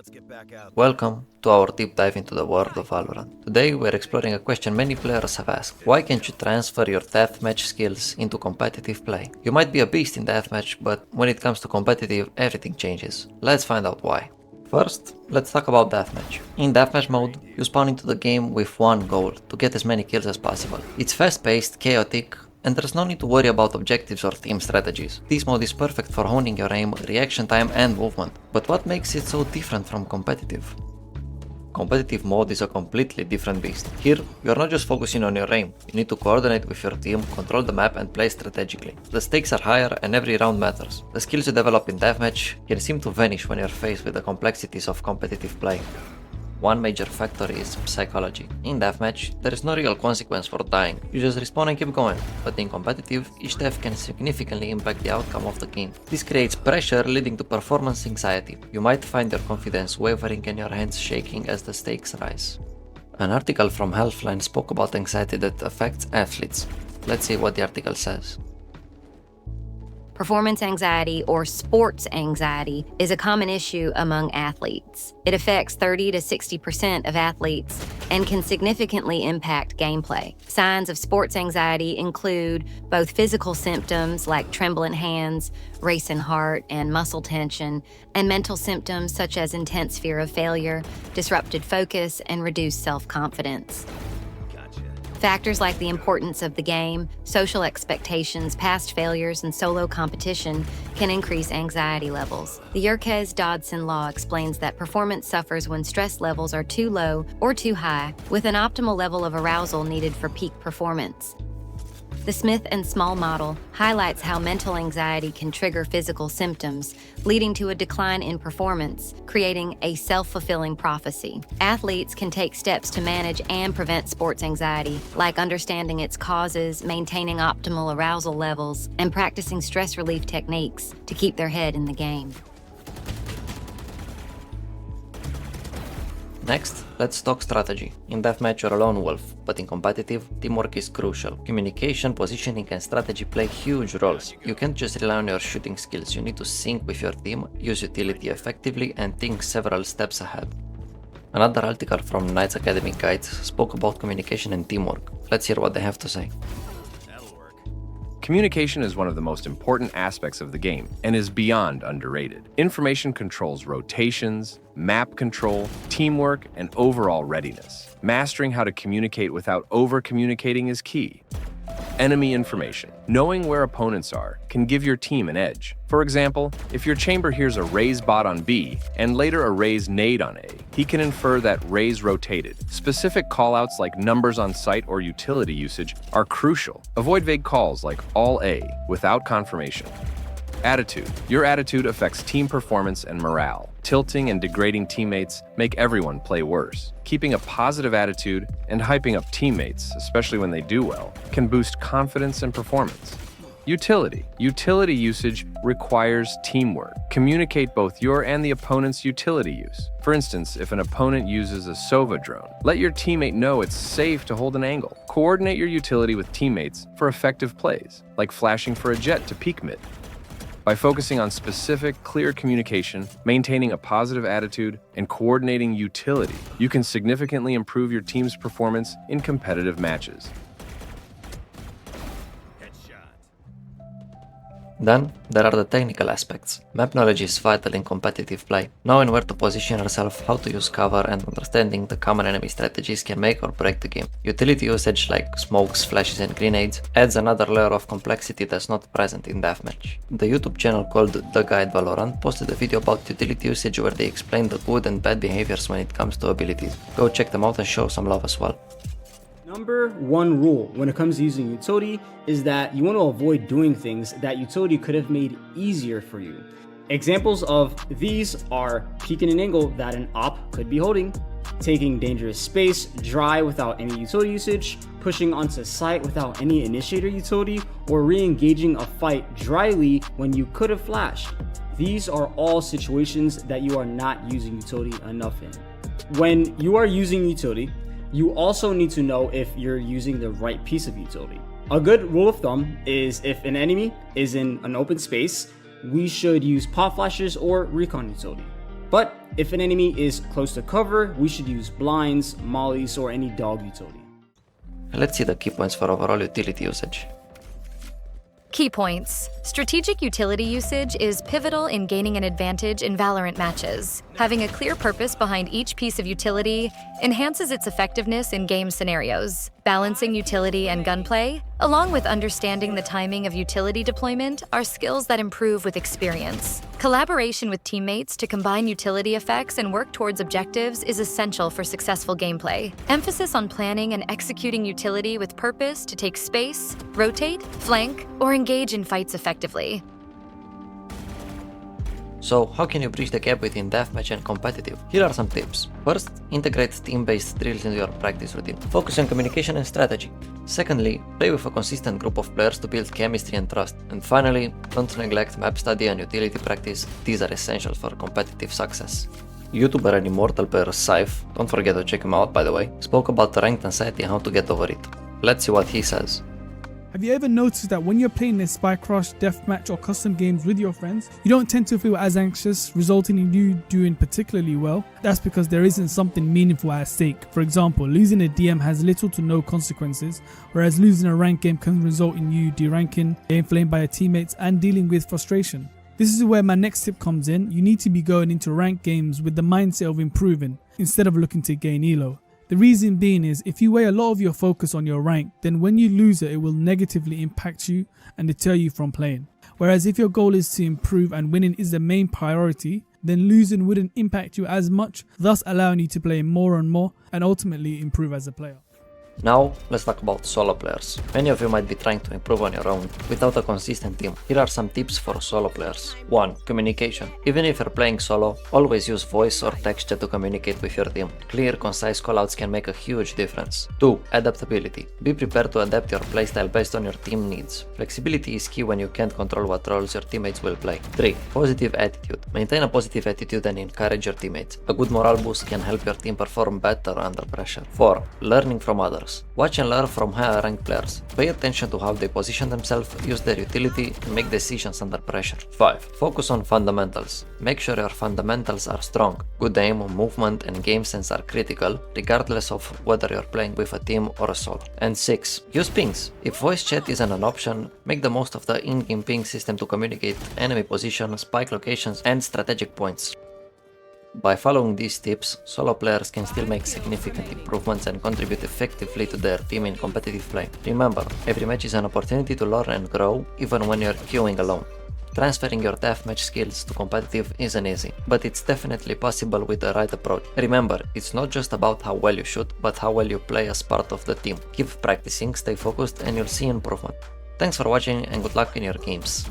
Let's get back out. Welcome to our deep dive into the world of Valorant. Today we're exploring a question many players have asked. Why can't you transfer your deathmatch skills into competitive play? You might be a beast in deathmatch, but when it comes to competitive, everything changes. Let's find out why. First, let's talk about deathmatch. In deathmatch mode, you spawn into the game with one goal, to get as many kills as possible. It's fast-paced, chaotic, and there's no need to worry about objectives or team strategies. This mode is perfect for honing your aim, reaction time and movement. But what makes it so different from competitive? Competitive mode is a completely different beast. Here, you're not just focusing on your aim, you need to coordinate with your team, control the map and play strategically. The stakes are higher and every round matters. The skills you develop in deathmatch can seem to vanish when you're faced with the complexities of competitive play. One major factor is psychology. In deathmatch, there is no real consequence for dying, you just respawn and keep going, but in competitive, each death can significantly impact the outcome of the game. This creates pressure leading to performance anxiety. You might find your confidence wavering and your hands shaking as the stakes rise. An article from Healthline spoke about anxiety that affects athletes. Let's see what the article says. Performance anxiety, or sports anxiety, is a common issue among athletes. It affects 30 to 60% of athletes and can significantly impact gameplay. Signs of sports anxiety include both physical symptoms like trembling hands, racing heart, and muscle tension, and mental symptoms such as intense fear of failure, disrupted focus, and reduced self-confidence. Factors like the importance of the game, social expectations, past failures, and solo competition can increase anxiety levels. The Yerkes-Dodson law explains that performance suffers when stress levels are too low or too high, with an optimal level of arousal needed for peak performance. The Smith and Small model highlights how mental anxiety can trigger physical symptoms, leading to a decline in performance, creating a self-fulfilling prophecy. Athletes can take steps to manage and prevent sports anxiety, like understanding its causes, maintaining optimal arousal levels, and practicing stress relief techniques to keep their head in the game. Next, let's talk strategy. In deathmatch you're a lone wolf, but in competitive, teamwork is crucial. Communication, positioning and strategy play huge roles. You can't just rely on your shooting skills, you need to sync with your team, use utility effectively and think several steps ahead. Another article from Knight's Academy Guides spoke about communication and teamwork. Let's hear what they have to say. Communication is one of the most important aspects of the game and is beyond underrated. Information controls rotations, map control, teamwork, and overall readiness. Mastering how to communicate without over-communicating is key. Enemy information. Knowing where opponents are can give your team an edge. For example, if your chamber hears a Raze bot on B and later a Raze nade on A, he can infer that Raze rotated. Specific callouts like numbers on site or utility usage are crucial. Avoid vague calls like all A without confirmation. Attitude. Your attitude affects team performance and morale. Tilting and degrading teammates make everyone play worse. Keeping a positive attitude and hyping up teammates, especially when they do well, can boost confidence and performance. Utility. Utility usage requires teamwork. Communicate both your and the opponent's utility use. For instance, if an opponent uses a Sova drone, let your teammate know it's safe to hold an angle. Coordinate your utility with teammates for effective plays, like flashing for a jet to peek mid. By focusing on specific, clear communication, maintaining a positive attitude, and coordinating utility, you can significantly improve your team's performance in competitive matches. Then, there are the technical aspects. Map knowledge is vital in competitive play. Knowing where to position yourself, how to use cover, and understanding the common enemy strategies can make or break the game. Utility usage like smokes, flashes, and grenades adds another layer of complexity that's not present in deathmatch. The YouTube channel called The Guide Valorant posted a video about utility usage where they explain the good and bad behaviors when it comes to abilities. Go check them out and show some love as well. Number one rule when it comes to using utility is that you want to avoid doing things that utility could have made easier for you. Examples of these are peeking an angle that an op could be holding, taking dangerous space dry without any utility usage, pushing onto site without any initiator utility, or re-engaging a fight dryly when you could have flashed. These are all situations that you are not using utility enough in. When you are using utility, you also need to know if you're using the right piece of utility. A good rule of thumb is if an enemy is in an open space, we should use pop flashers or recon utility. But If an enemy is close to cover, we should use blinds, mollies, or any dog utility. Let's see the key points for overall utility usage. Key points. Strategic utility usage is pivotal in gaining an advantage in Valorant matches. Having a clear purpose behind each piece of utility enhances its effectiveness in game scenarios. Balancing utility and gunplay, along with understanding the timing of utility deployment, are skills that improve with experience. Collaboration with teammates to combine utility effects and work towards objectives is essential for successful gameplay. Emphasis on planning and executing utility with purpose to take space, rotate, flank, or engage in fights effectively. So, how can you bridge the gap between deathmatch and competitive? Here are some tips. First, integrate team-based drills into your practice routine. Focus on communication and strategy. Secondly, play with a consistent group of players to build chemistry and trust. And finally, don't neglect map study and utility practice. These are essential for competitive success. YouTuber and immortal player Scyfe, don't forget to check him out by the way, spoke about ranked anxiety and how to get over it. Let's see what he says. Have you ever noticed that when you're playing this Spike Rush, Deathmatch or custom games with your friends, you don't tend to feel as anxious, resulting in you doing particularly well? That's because there isn't something meaningful at stake. For example, losing a DM has little to no consequences, whereas losing a ranked game can result in you deranking, getting flamed by your teammates and dealing with frustration. This is where my next tip comes in. You need to be going into ranked games with the mindset of improving, instead of looking to gain elo. The reason being is, if you weigh a lot of your focus on your rank, then when you lose it, it will negatively impact you and deter you from playing. Whereas if your goal is to improve and winning is the main priority, then losing wouldn't impact you as much, thus allowing you to play more and more and ultimately improve as a player. Now, let's talk about solo players. Many of you might be trying to improve on your own without a consistent team. Here are some tips for solo players. 1. Communication. Even if you're playing solo, always use voice or text chat to communicate with your team. Clear, concise callouts can make a huge difference. 2. Adaptability. Be prepared to adapt your playstyle based on your team needs. Flexibility is key when you can't control what roles your teammates will play. 3. Positive attitude. Maintain a positive attitude and encourage your teammates. A good morale boost can help your team perform better under pressure. 4. Learning from others. Watch and learn from higher ranked players. Pay attention to how they position themselves, use their utility, and make decisions under pressure. 5. Focus on fundamentals. Make sure your fundamentals are strong. Good aim, movement, and game sense are critical, regardless of whether you're playing with a team or a solo. And 6. Use pings. If voice chat isn't an option, make the most of the in-game ping system to communicate enemy position, spike locations, and strategic points. By following these tips, solo players can still make significant improvements and contribute effectively to their team in competitive play. Remember, every match is an opportunity to learn and grow, even when you're queuing alone. Transferring your deathmatch skills to competitive isn't easy, but it's definitely possible with the right approach. Remember, it's not just about how well you shoot, but how well you play as part of the team. Keep practicing, stay focused, and you'll see improvement. Thanks for watching and good luck in your games.